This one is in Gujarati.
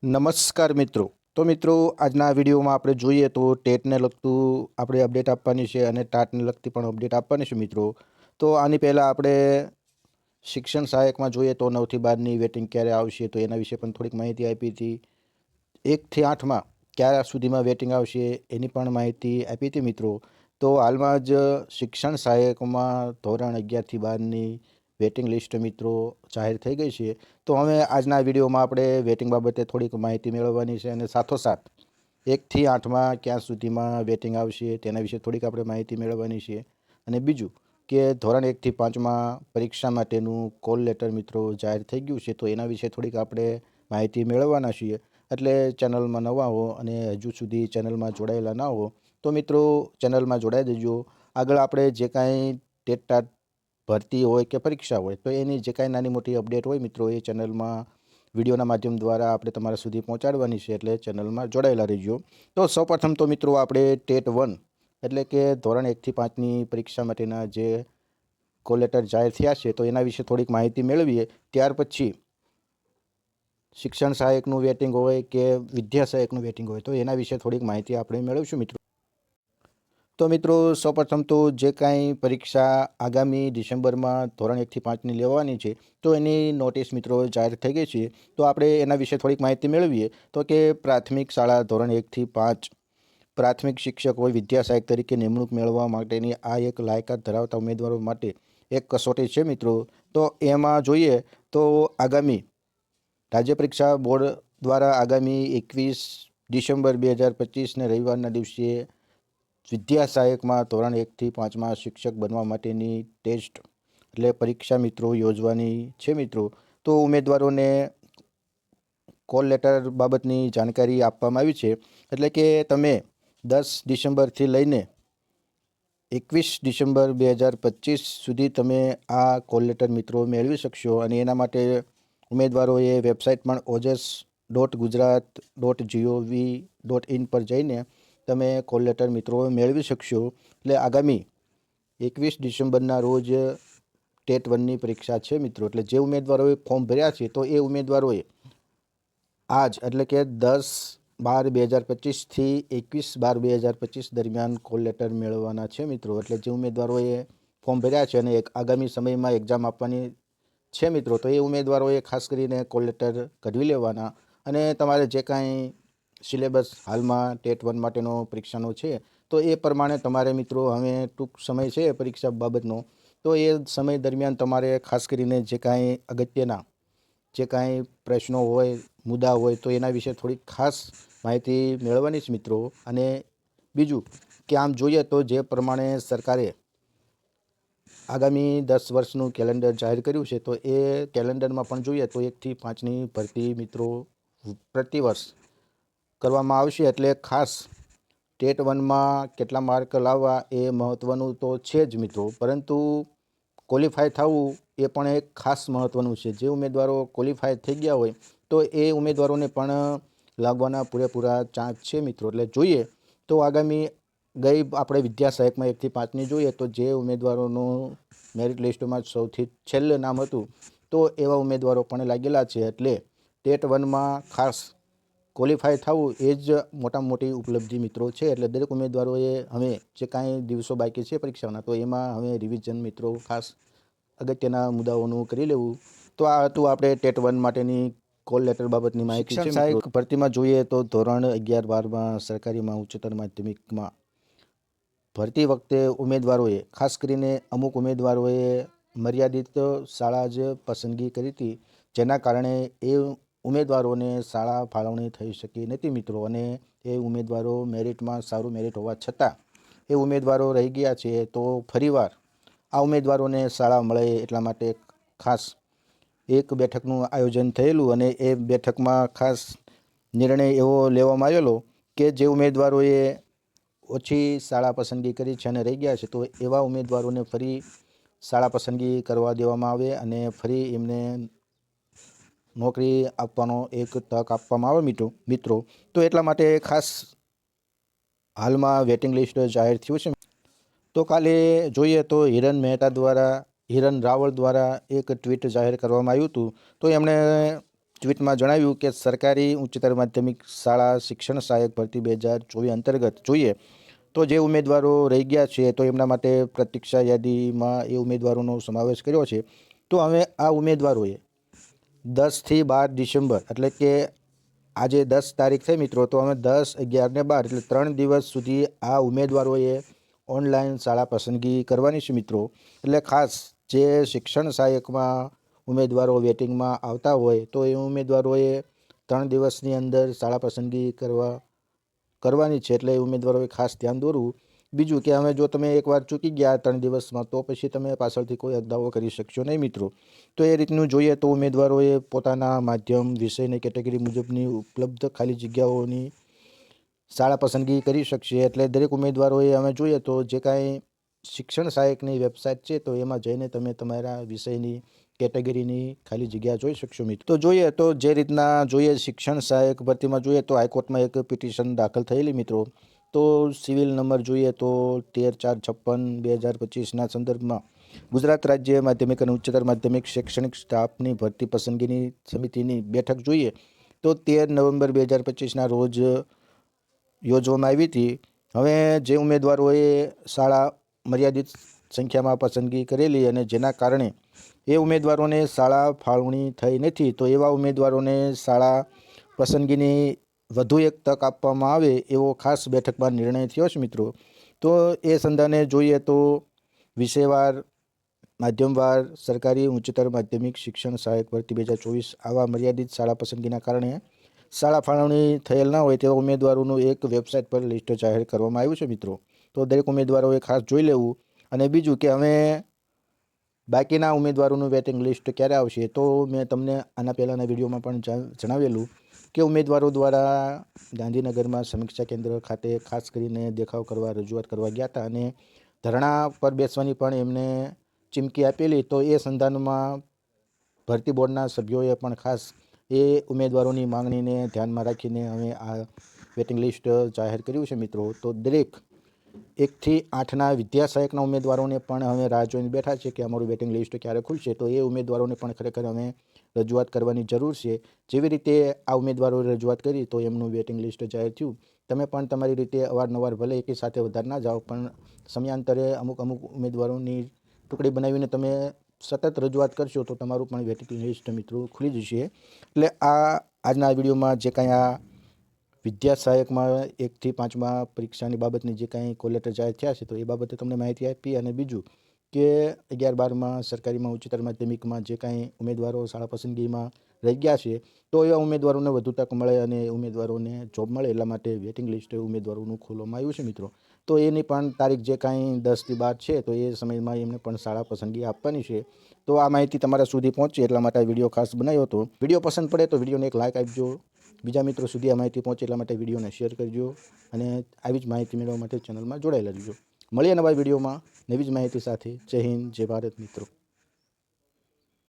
નમસ્કાર મિત્રો. તો મિત્રો, આજના વિડીયોમાં આપણે જોઈએ તો ટેટને લગતું આપણે અપડેટ આપવાની છે અને ટાટને લગતી પણ અપડેટ આપવાની છે મિત્રો. તો આની પહેલાં આપણે શિક્ષણ સહાયકમાં જોઈએ તો 9 થી 12ની વેટિંગ ક્યારે આવશે તો એના વિશે પણ થોડીક માહિતી આપી હતી. 1 થી 8માં ક્યારે સુધીમાં વેટિંગ આવશે એની પણ માહિતી આપી હતી મિત્રો. તો હાલમાં જ શિક્ષણ સહાયકમાં ધોરણ 11 થી 12ની વેટિંગ લિસ્ટ મિત્રો જાહેર થઈ ગઈ છે. તો હવે આજના વિડીયોમાં આપણે વેટિંગ બાબતે થોડીક માહિતી મેળવવાની છે અને સાથોસાથ 1 થી 8માં ક્યાં સુધીમાં વેટિંગ આવશે તેના વિશે થોડીક આપણે માહિતી મેળવવાની છે. અને બીજું કે ધોરણ 1 થી 5માં પરીક્ષા માટેનું કોલ લેટર મિત્રો જાહેર થઈ ગયું છે તો એના વિશે થોડીક આપણે માહિતી મેળવવાના છીએ. એટલે ચેનલમાં નવા હો અને હજુ સુધી ચેનલમાં જોડાયેલા ના હો તો મિત્રો ચેનલમાં જોડાઈ દેજો. આગળ આપણે જે કાંઈ ટેટ ભરતી હોય કે પરીક્ષા હોય તો એની જે કાંઈ નાની મોટી અપડેટ હોય મિત્રો એ ચેનલમાં વિડીયોના માધ્યમ દ્વારા આપણે તમારા સુધી પહોંચાડવાની છે, એટલે ચેનલમાં જોડાયેલા રહીજો. તો સૌપ્રથમ તો મિત્રો આપણે ટેટ 1 એટલે કે ધોરણ 1 થી 5ની પરીક્ષા માટેના જે કોલ લેટર જાહેર થયા છે તો એના વિશે થોડીક માહિતી મેળવીએ. ત્યાર પછી શિક્ષણ સહાયકનું વેટિંગ હોય કે વિદ્યા સહાયકનું વેટિંગ હોય તો એના વિશે થોડીક માહિતી આપણે મેળવીશું મિત્રો. તો મિત્રો સૌપ્રથમ તો જે કાંઈ પરીક્ષા આગામી ડિસેમ્બરમાં ધોરણ 1 થી 5ની લેવાની છે તો એની નોટિસ મિત્રો જાહેર થઈ ગઈ છે. તો આપણે એના વિશે થોડીક માહિતી મેળવીએ. તો કે પ્રાથમિક શાળા ધોરણ 1 થી 5 પ્રાથમિક શિક્ષક હોય વિદ્યા સહાયક તરીકે નિમણૂક મેળવવા માટેની આ એક લાયકાત ધરાવતા ઉમેદવારો માટે એક કસોટી છે મિત્રો. તો એમાં જોઈએ તો આગામી રાજ્ય પરીક્ષા બોર્ડ દ્વારા આગામી 21 ડિસેમ્બર 2025ને રવિવારના દિવસે વિદ્યા સહાયકમાં ધોરણ 1 થી 5માં શિક્ષક બનવા માટેની ટેસ્ટ એટલે પરીક્ષા મિત્રો યોજવાની છે મિત્રો. તો ઉમેદવારોને કોલ લેટર બાબતની જાણકારી આપવામાં આવી છે. એટલે કે તમે 10 ડિસેમ્બરથી લઈને 21 ડિસેમ્બર 2025 સુધી તમે આ કોલ લેટર મિત્રો મેળવી શકશો. અને એના માટે ઉમેદવારોએ વેબસાઇટ પણ ojas.gujarat.gov.in પર જઈને તમે કોલ લેટર મિત્રો મેળવી શકશો. એટલે આગામી 21 ડિસેમ્બરના રોજ ટેટ 1ની પરીક્ષા છે મિત્રો. એટલે જે ઉમેદવારોએ ફોર્મ ભર્યા છે તો એ ઉમેદવારોએ આજ એટલે કે 10/12/2025 થી 21/12/2025 દરમિયાન કોલ લેટર મેળવવાના છે મિત્રો. એટલે જે ઉમેદવારોએ ફોર્મ ભર્યા છે અને આગામી સમયમાં એક્ઝામ આપવાની છે મિત્રો તો એ ઉમેદવારોએ ખાસ કરીને કોલ લેટર કઢવી લેવાના. અને તમારે જે કાંઈ સિલેબસ હાલમાં ટેટ 1 માટેનો પરીક્ષાનો છે તો એ પ્રમાણે તમારે મિત્રો હવે ટૂંક સમય છે પરીક્ષા બાબતનો તો એ સમય દરમિયાન તમારે ખાસ કરીને જે કાંઈ અગત્યના જે કાંઈ પ્રશ્નો હોય મુદ્દા હોય તો એના વિશે થોડીક ખાસ માહિતી મેળવવાની છે મિત્રો. અને બીજું કે આમ જોઈએ તો જે પ્રમાણે સરકારે આગામી 10 વર્ષનું કેલેન્ડર જાહેર કર્યું છે તો એ કેલેન્ડરમાં પણ જોઈએ તો 1 થી 5ની ભરતી મિત્રો પ્રતિવર્ષ કરવામાં આવશે. એટલે ખાસ ટેટ 1માં કેટલા માર્ક લાવવા એ મહત્ત્વનું તો છે જ મિત્રો, પરંતુ ક્વોલિફાય થવું એ પણ એક ખાસ મહત્ત્વનું છે. જે ઉમેદવારો ક્વોલિફાય થઈ ગયા હોય તો એ ઉમેદવારોને પણ લાગવાના પૂરેપૂરા ચાન્સ છે મિત્રો. એટલે જોઈએ તો આગામી ગઈ આપણે વિદ્યા સહાયકમાં 1 થી 5ની જોઈએ તો જે ઉમેદવારોનું મેરિટ લિસ્ટમાં સૌથી છેલ્લે નામ હતું તો એવા ઉમેદવારો પણ લાગેલા છે. એટલે ટેટ 1માં ખાસ ક્વોલિફાય થવું એ જ મોટામાં મોટી ઉપલબ્ધિ મિત્રો છે. એટલે દરેક ઉમેદવારોએ હવે જે કાંઈ દિવસો બાકી છે પરીક્ષાના તો એમાં હવે રિવિઝન મિત્રો ખાસ અગત્યના મુદ્દાઓનું કરી લેવું. તો આ હતું આપણે ટેટ 1 માટેની કોલ લેટર બાબતની માહિતી. શિક્ષણ સહાયક ભરતીમાં જોઈએ તો ધોરણ 11-12માં સરકારીમાં ઉચ્ચતર માધ્યમિકમાં ભરતી વખતે ઉમેદવારોએ ખાસ કરીને અમુક ઉમેદવારોએ મર્યાદિત શાળા જ પસંદગી કરી હતી, જેના કારણે એ ઉમેદવારોને શાળા ફાળવણી થઈ શકી નથી મિત્રો. અને એ ઉમેદવારો મેરિટમાં સારું મેરિટ હોવા છતાં એ ઉમેદવારો રહી ગયા છે. તો ફરીવાર આ ઉમેદવારોને શાળા મળે એટલા માટે ખાસ એક બેઠકનું આયોજન થયેલું અને એ બેઠકમાં ખાસ નિર્ણય એવો લેવામાં આવેલો કે જે ઉમેદવારોએ ઓછી શાળા પસંદગી કરી છે અને રહી ગયા છે તો એવા ઉમેદવારોને ફરી શાળા પસંદગી કરવા દેવામાં આવે અને ફરી એમને નોકરી આપવાનો એક તક આપવામાં આવે મિત્રો. તો એટલા માટે ખાસ હાલમાં વેટિંગ લિસ્ટ જાહેર થયું છે. તો કાલે જોઈએ તો હિરન રાવળ દ્વારા એક ટ્વીટ જાહેર કરવામાં આવ્યું હતું. તો એમણે ટ્વીટમાં જણાવ્યું કે સરકારી ઉચ્ચતર માધ્યમિક શાળા શિક્ષણ સહાયક ભરતી 2024 અંતર્ગત જોઈએ તો જે ઉમેદવારો રહી ગયા છે તો એમના માટે પ્રતીક્ષા યાદીમાં એ ઉમેદવારોનો સમાવેશ કર્યો છે. તો હવે આ ઉમેદવારોએ 10 થી 12 ડિસેમ્બર એટલે કે આજે 10 તારીખ થઈ મિત્રો, તો અમે 10, 11 ને 12 એટલે 3 દિવસ સુધી આ ઉમેદવારોએ ઓનલાઈન શાળા પસંદગી કરવાની છે મિત્રો. એટલે ખાસ જે શિક્ષણ સહાયકમાં ઉમેદવારો વેટિંગમાં આવતા હોય તો એ ઉમેદવારોએ 3 દિવસની અંદર શાળા પસંદગી કરવાની છે. એટલે એ ઉમેદવારોએ ખાસ ધ્યાન દોરવું. બીજું કે હવે જો તમે એકવાર ચૂકી ગયા 3 દિવસમાં તો પછી તમે પાછળથી કોઈ દાવો કરી શકશો નહીં મિત્રો. તો એ રીતનું જોઈએ તો ઉમેદવારોએ પોતાના માધ્યમ વિષયની કેટેગરી મુજબની ઉપલબ્ધ ખાલી જગ્યાઓની શાળા પસંદગી કરી શકશે. એટલે દરેક ઉમેદવારોએ અમે જોઈએ તો જે કાંઈ શિક્ષણ સહાયકની વેબસાઇટ છે તો એમાં જઈને તમે તમારા વિષયની કેટેગરીની ખાલી જગ્યા જોઈ શકશો મિત્રો. તો જોઈએ તો જે રીતના જોઈએ શિક્ષણ સહાયક ભરતીમાં જોઈએ તો હાઈકોર્ટમાં એક પિટિશન દાખલ થયેલી મિત્રો. તો સિવિલ નંબર જોઈએ તો 13/4/56/2025ના સંદર્ભમાં ગુજરાત રાજ્ય માધ્યમિક અને ઉચ્ચતર માધ્યમિક શૈક્ષણિક સ્ટાફની ભરતી પસંદગીની સમિતિની બેઠક જોઈએ તો 13 નવેમ્બર 2025ના રોજ યોજવામાં આવી હતી. હવે જે ઉમેદવારોએ શાળા મર્યાદિત સંખ્યામાં પસંદગી કરેલી અને જેના કારણે એ ઉમેદવારોને શાળા ફાળવણી થઈ નથી તો એવા ઉમેદવારોને શાળા પસંદગીની વધુ એક તક આપવામાં આવે એવો ખાસ બેઠકમાં નિર્ણય થયો છે મિત્રો. તો એ સંદર્ભે જોઈએ તો વિષયવાર, માધ્યમવાર સરકારી ઉચ્ચતર માધ્યમિક શિક્ષણ સહાયક ભરતી 2024 આવા મર્યાદિત શાળા પસંદગીના કારણે શાળા ફાળવણી થયેલ ના હોય તેવા ઉમેદવારોનું એક વેબસાઇટ પર લિસ્ટ જાહેર કરવામાં આવ્યું છે મિત્રો. તો દરેક ઉમેદવારોએ ખાસ જોઈ લેવું. અને બીજું કે અમે બાકીના ઉમેદવારોનું વેટિંગ લિસ્ટ ક્યારે આવશે તો મેં તમને આના પહેલાંના વિડીયોમાં પણ જણાવેલું કે ઉમેદવારો દ્વારા ગાંધીનગરમાં સમીક્ષા કેન્દ્ર ખાતે ખાસ કરીને દેખાવ કરવા, રજૂઆત કરવા ગયા હતા અને ધરણા પર બેસવાની પણ એમને ચીમકી આપેલી. તો એ સંદર્ભમાં ભરતી બોર્ડના સભ્યોએ પણ ખાસ એ ઉમેદવારોની માંગણીને ધ્યાનમાં રાખીને હવે આ વેટિંગ લિસ્ટ જાહેર કર્યું છે મિત્રો. તો દરેક 1 થી 8ના વિદ્યા સહાયકના ઉમેદવારોને પણ હવે રાહ જોઈને બેઠા છે કે અમારું વેટિંગ લિસ્ટ ક્યારે ખુલશે. તો એ ઉમેદવારોને પણ ખરેખર અમે રજૂઆત કરવાની જરૂર છે. જેવી રીતે આ ઉમેદવારોએ રજૂઆત કરી તો એમનું વેટિંગ લિસ્ટ જાહેર થયું. તમે પણ તમારી રીતે અવારનવાર ભલે એકી સાથે વધારે ના જાઓ પણ સમયાંતરે અમુક ઉમેદવારોની ટુકડી બનાવીને તમે સતત રજૂઆત કરશો તો તમારું પણ વેટિંગ લિસ્ટ મિત્રો ખુલી જશે. એટલે આજના વિડીયોમાં જે કાંઈ આ વિદ્યા સહાયકમાં 1 થી 5માં પરીક્ષાની બાબતની જે કાંઈ કોલ લેટર જાહેર થયા છે તો એ બાબતે તમને માહિતી આપી. અને બીજું કે 11-12માં સરકારીમાં ઉચ્ચતર માધ્યમિકમાં જે કાંઈ ઉમેદવારો શાળા પસંદગીમાં રહી ગયા છે તો એવા ઉમેદવારોને વધુ તક મળે અને ઉમેદવારોને જોબ મળે એટલા માટે વેટિંગ લિસ્ટ ઉમેદવારોનું ખોલવામાં આવ્યું છે મિત્રો. તો એની પણ તારીખ જે કાંઈ 10 થી 12 છે તો એ સમયમાં એમને પણ શાળા પસંદગી આપવાની છે. તો આ માહિતી તમારા સુધી પહોંચે એટલા માટે આ વિડીયો ખાસ બનાવ્યો હતો. વિડીયો પસંદ પડે તો વિડીયોને એક લાઇક આપજો. બીજા મિત્રો સુધી આ માહિતી પહોંચે એટલા માટે વિડીયોને શેર કરજો અને આવી જ માહિતી મેળવવા માટે ચેનલમાં જોડાયેલા રહેજો. મળીએ નવા વિડીયોમાં નવી જ માહિતી સાથે. જય હિન્દ, જય ભારત મિત્રો.